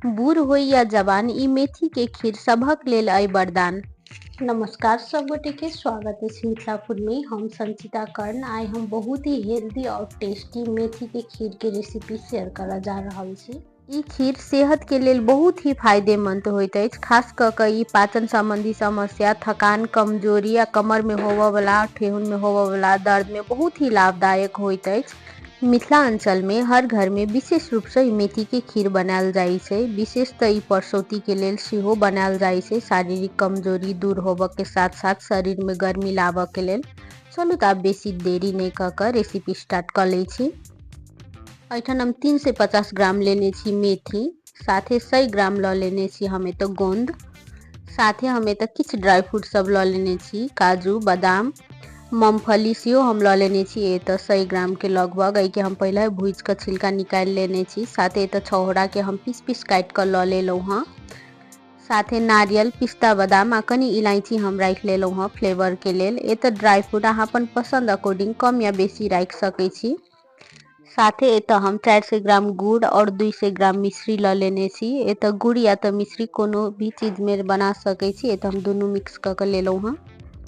बूढ़ हो या जवान ई मेथी के खीर सबहक लेल अइ वरदान। नमस्कार सब गोटे के स्वागत है मिथिला फूड में। हम संचिता कर्ण आइ हम बहुत ही हेल्दी और टेस्टी मेथी के खीर के रेसिपी शेयर करल जा रहल छी। ई खीर सेहत के लेल बहुत ही फायदेमंद होइत अछि। खास क के ई पाचन संबंधी समस्या, थकान, कमजोरी या कमर में होबय वाला, ठेहुन में होबय वाला दर्द में बहुत ही लाभदायक होइत अछि। मिथिला अंचल में हर घर में विशेष रूप से मेथी के खीर बनायल जाइ छै। विशेषतः ई परसौती के लेल सेहो बनायल जाइ छै, शारीरिक कमजोरी दूर होबय के साथ साथ शरीर में गर्मी लाबय के लेल। चलू तऽ आब बेसी देरी नहीं कऽ रेसिपी स्टार्ट कर लै छी। एठन हम 3 से 50 ग्राम लेने छी मेथी, साथे 100 ग्राम ल लेने छी हम एतऽ गोंद, साथे हम एतऽ किछ ड्राई फ्रूट सब ल लेने छी, काजू, बादाम, मूंगफली सेहो हम ल लेने छी एतऽ 100 ग्राम के लगभग। एहि के हम पहले भूज के छिलका निकाल लेने छी। साथे एतऽ छहोरा के हम पीस पीस काट के ल लेलहुँ हँ। साथे नारियल, पिस्ता, बादाम आ कनी इलायची हम राख लेलहुँ हँ फ्लेवर के लेल। एतऽ ड्राई फ्रूट अहाँ अपन पसंद अकॉर्डिंग कम या बेसी राख सकै छी। साथे एतऽ हम 400 ग्राम गुड़ और 200 ग्राम मिश्री ल लेने छी। एतऽ गुड़ या तो मिश्री कोनो भी चीज में बना सकै छी। एतऽ हम दोनों मिक्स क के लेलहुँ हँ।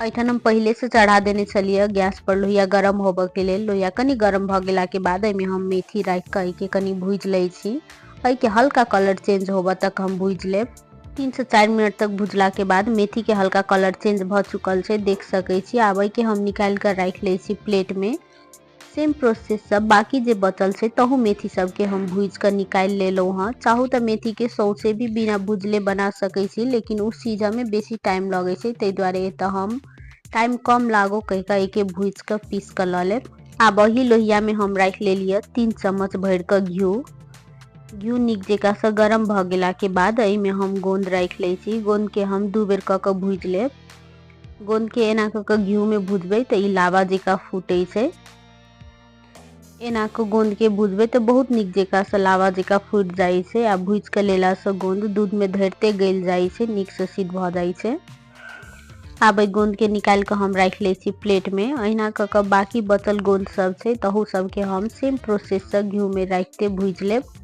एठन हम पहले से चढ़ा देने छलिए गैस पर लोहिया गरम होबे के लेल। लोहिया कनी गरम भ गेला के बाद एमे हम मेथी राख के के कनी भूज लै छी। एहि के हल्का कलर चेंज होबे तक हम भूज लेब। 3 से 4 मिनट तक भुजला के बाद मेथी के हल्का कलर चेंज भ चुकल छै, देख सकै छी। आब एहि के हम निकाल के राख लै छी प्लेट में। सेम प्रोसेस सब बाकी जे बचल छै तहु मेथी सब के हम भूज के निकाल लेलहुँ हँ। चाहू तो मेथी के सौसे भी बिना भुजले बना सकै छी, लेकिन उस चीज में बेसी टाइम लगे छै, ताहि दुआरे एतऽ हम टाइम कम लागो कह के एके भूज के पीस के ल लेब। आब वही लोहिया में हम राख लेलिए 3 चम्मच भर के घी। घी नीक जकाँ से गरम भ गेला के बाद एहि में हम गोंद राख लै छी। गोंद के हम 2 बेर क के भूज लेब। गोंद के एना क के घी में भुजबै त ई लावा जकाँ फूटै छै। एना के गोंद के भुजबै त बहुत नीक जकाँ से लावा जकाँ फूट जाइ छै। आ भूज के लेला से गोंद दूध में धरते गल जाइ छै, नीक से सिद्ध भ जाइ छै। आब गोंद के निकाल के हम राख लै छी प्लेट में। अहिना क के बाकी बचल गोंद सब छै तहु सब के हम सेम प्रोसेस से घी में राखते भूज लेब।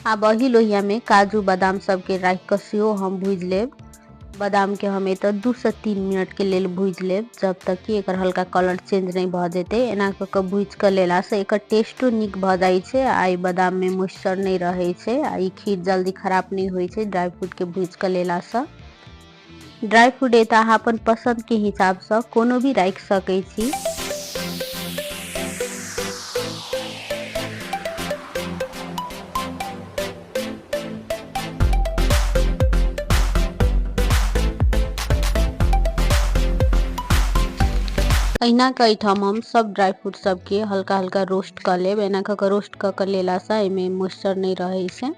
आब वही लोहिया में काजू बादाम सब के राख के सेहो हम भूज लेब। बादाम के हम एतऽ 2 से 3 मिनट के लेल भूज लेब, जब तक कि एकर हल्का कलर चेंज नहीं भ जेते। एना क के भूज के लेला से एकर टेस्टो नीक भ जाइ छै आ ई बादाम में मॉइस्चर नहीं रहे छै आ ई खीर जल्दी खराब नहीं होइ छै ड्राई फ्रूट के भूज के लेला से। ड्राई फ्रूट एतऽ अहाँ अपन पसंद के हिसाब से कोनो भी राख सकै छी। अहिना के एठाम हम सब ड्राई फ्रूट सब के हल्का हल्का रोस्ट कर लेब। एना क के रोस्ट क के लेला से एमे मॉइस्चर नहीं रहे छै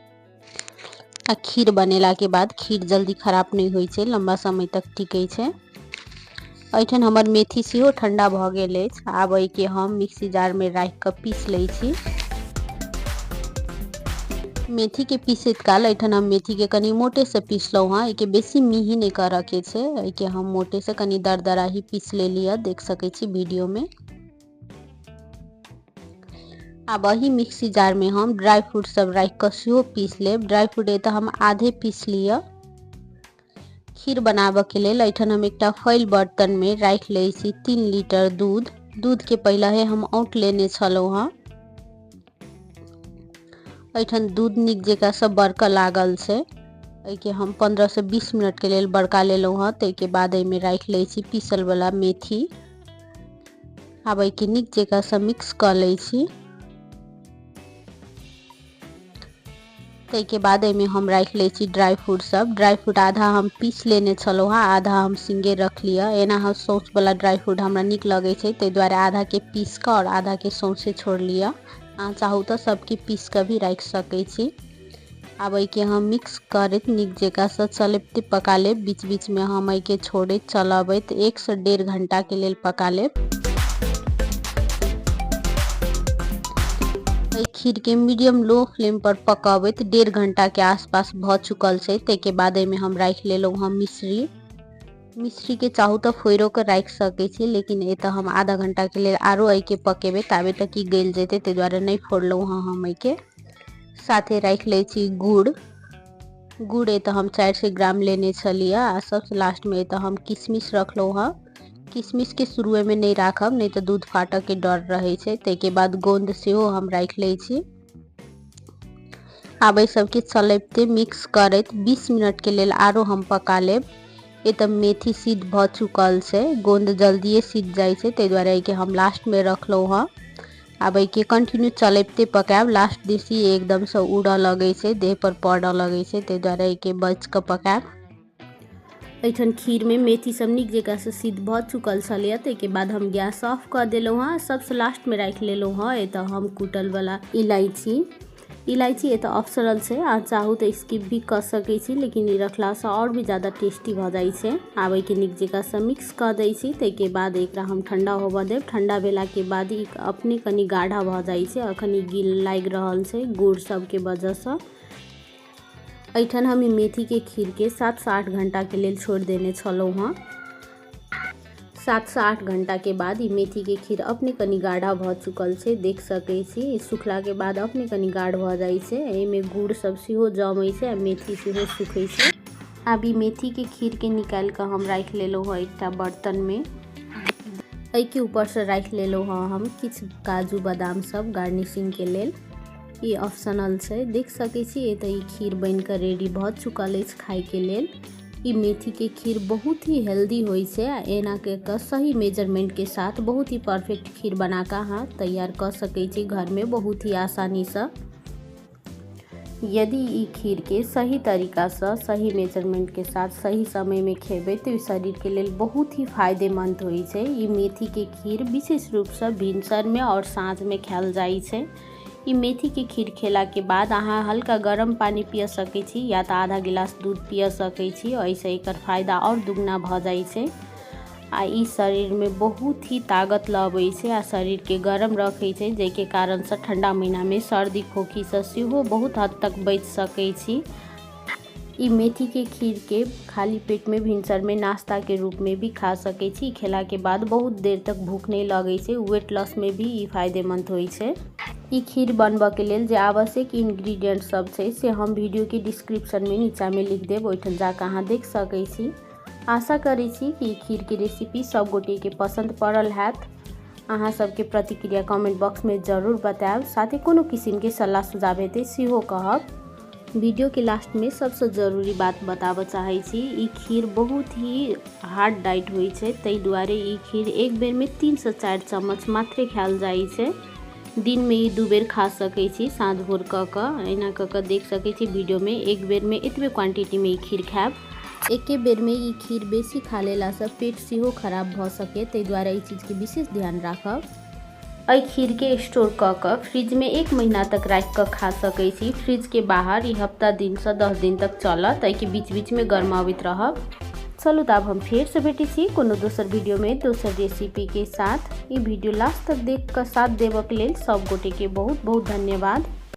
आ खीर बनेला के बाद खीर जल्दी खराब नहीं होइ छै, लंबा समय तक टिकै छै। एठन हमर मेथी सेहो ठंडा भ गेल अछि। आब एहि के हम मिक्सी जार में राख के पीस लै छी। मेथी के पीसैत काल एठन हम मेथी के कनी मोटे से पीसलहुँ हँ। एके बेसी मिही नहीं करऽ के छै, एके हम मोटे से कनी दरदरा ही पीस लेलिए, देख सकै छी वीडियो में। आब वही मिक्सी जार में हम ड्राई फ्रूट सब राख के सेहो पीस लेब। ड्राई फ्रूट एतऽ हम आधे पीस लिया। खीर बनाबे के लेल एठन हम एकटा फॉइल बर्तन में राख लै छी 3 लीटर दूध। दूध के पहले हम औंट लेने छलहुँ हँ। एठन दूध नीक जकाँ से बड़का लागल छै। एहि के हम 15 से 20 मिनट के लेल बड़का लेलहुँ हँ। ताहि के बाद एहि में राख लै छी पीसल वाला मेथी। आब एहि के नीक जकाँ से मिक्स कर लै छी। ताहि के बाद एहि में हम राख लै छी ड्राई फ्रूट सब। ड्राई फ्रूट आधा हम पीस लेने छलहुँ हँ, आधा हम सिंगे रख लिया। एना हम सौंस वाला ड्राई फ्रूट हमरा नीक लगे छै, ताहि दुआरे आधा के पीस के और आधा के सौंसे छोड़ लिया। अहाँ चाहू तो सबके पीस के भी राख सकै छी। आब एहि के हम मिक्स करैत नीक जकाँ से चलैते पका लेब। बीच बीच में हम एहि के छोड़ैत चलबैत 1 से 1.5 घंटा के लेल पका लेब। एहि खीर के मीडियम लो फ्लेम पर पकाबैत 1.5 घंटा के आसपास भ चुकल छै। ताहि के बाद एहि में हम राख लेलहुँ हम मिश्री। मिश्री के चाहू तो फोड़ो के राख सके छी, लेकिन ये तो हम आधा घंटा के लिए आरो आई के पकेबे ताबे तक ई गल जेते, ते द्वारा नहीं फोड़लू हाँ हम आई के। साथे राख ले छी गुड़। गुड़ ये तो हम 400 ग्राम लेने छलिए। आ सबसे लास्ट में तो हम किशमिश रखलू हाँ। किशमिश के शुरुए में नहीं राखब, नहीं तो दूध फाटक के डर रहे छे। तेके बाद गोंद सेहो हम राख ले छी। आब सबके चलते मिक्स करत 20 मिनट के लिए आरो हम पका लेब। ये तो मेथी सिद्ध भ चुकल से, गोंद जल्दी सिद्ध जाए छे, ते द्वारा के हम लास्ट में रखलो हाँ। अब के कंटिन्यू चलते पकाब। लास्ट दिशी एकदम से उड़ लगे छे, देह पर पड़ लगे छे, ते द्वारा के बच के पकाब। ऐठन खीर में मेथी सब निक जगह से सिद्ध भ चुकल छलिए। ते बाद हम गैस ऑफ कर देलो हाँ। सबसे लास्ट में राख लेलो हाँ। ये तो हम कुटल वाला इलायची ये तो ऑप्शनल से, आ चाहू तो स्किप भी कर सके छी, लेकिन ये रखला से और भी ज़्यादा टेस्टी भ जाए छे। आब के निक जगह से मिक्स कर दै छी। तेके बाद एकरा हम ठंडा होबे देब। ठंडा भेला के बाद ई अपने कनी गाढ़ा भ जाए छे। अखन ई गिल लाग रहल छे गुड़ सब के वजह से। ऐठन हम मेथी के खीर के 7 से 8 घंटा के लिए छोड़ देने छलौ हाँ। 7 से 8 घंटा के बाद ई मेथी के खीर अपने कनी गाढ़ा भ चुकल छे, देख सके छी। सुखला के बाद अपने कनी गाढ़ भ जाए छे। एमे गुड़ सब सेहो जमै छे आ मेथी सेहो सुखै छे। आब ई मेथी के खीर के निकाल के हम राख लेलो है एकटा बर्तन में। एहि के ऊपर से राख लेलो हाँ हम किछ काजू बादाम सब गार्निशिंग के लेल। ये ऑप्शनल छे, देख सके छी। ये तो ई खीर बन के रेडी भ चुकल अछि खाए के लेल। ई मेथी के खीर बहुत ही हेल्दी होई छे। एना के सही मेजरमेंट के साथ बहुत ही परफेक्ट खीर बना के हाँ तैयार कर सके छी घर में बहुत ही आसानी से। यदि ई खीर के सही तरीका से सही मेजरमेंट के साथ सही समय में खेबे तो शरीर के लिए बहुत ही फायदेमंद होई छे। ई मेथी के खीर विशेष रूप से भिनसर में और साँझ में खायल जाए छे। ई मेथी के खीर खेला के बाद अहाँ हल्का गर्म पानी पिय सके छी, या तो आधा गिलास दूध पिय सके छी। ऐसे एकर फायदा और दुगना भ जाए छे। आ ई शरीर में बहुत ही ताकत लाबै छे आ शरीर के गर्म रखे छे, जेके कारण से ठंडा महीना में सर्दी खोखी से सेहो बहुत हद तक बच सके छी। ई मेथी के खीर के खाली पेट में भिनसर में नाश्ता के रूप में भी खा सके छी। खेला के बाद बहुत देर तक भूख नहीं लगे छे। वेट लॉस में भी ई फायदेमंद होई छे। ई खीर बनबा के लेल जे आवश्यक इंग्रेडिएंट सब छे से हम वीडियो के डिस्क्रिप्शन में नीचा में लिख देब, ओइठन जाके अहाँ देख सके छी। आशा करै छी कि ई खीर के रेसिपी सब गोटे के पसंद पड़ल हैत। अहाँ सबके प्रतिक्रिया कमेंट बॉक्स में जरूर बताएब। साथ ही कोनो किस्म के सलाह सुझाव हेतै सेहो कहब। वीडियो के लास्ट में सबसे जरूरी बात बताबऽ चाहे छी, ई खीर बहुत ही हार्ड डाइट होई छे, तै दुआरे ई खीर एक बेर में 3 से 4 चम्मच मात्रे खायल जाए छे। दिन में ई 2 बेर खा सके छी, साँझ भोर एना क देख सके छी वीडियो में। एक बेर में एतबे क्वांटिटी में ई खीर खायब। एके बेर में ई खीर बेसी खा लेला से पेट सेहो खराब भ सके, तै दुआरे ई चीज के विशेष ध्यान राखब। एहि खीर के स्टोर क फ्रिज में 1 महीना तक रख कर खा सके छी। फ्रिज के बाहर ई हफ्ता दिन से 10 दिन तक चलत। एहि के बीच बीच में गरमावित रहब। चलू तब हम फिर से भेटी छी कोनो दोसर वीडियो में दोसर रेसिपी के साथ। ई वीडियो लास्ट तक देख कर साथ देबक लेल सब गोटे के बहुत बहुत धन्यवाद।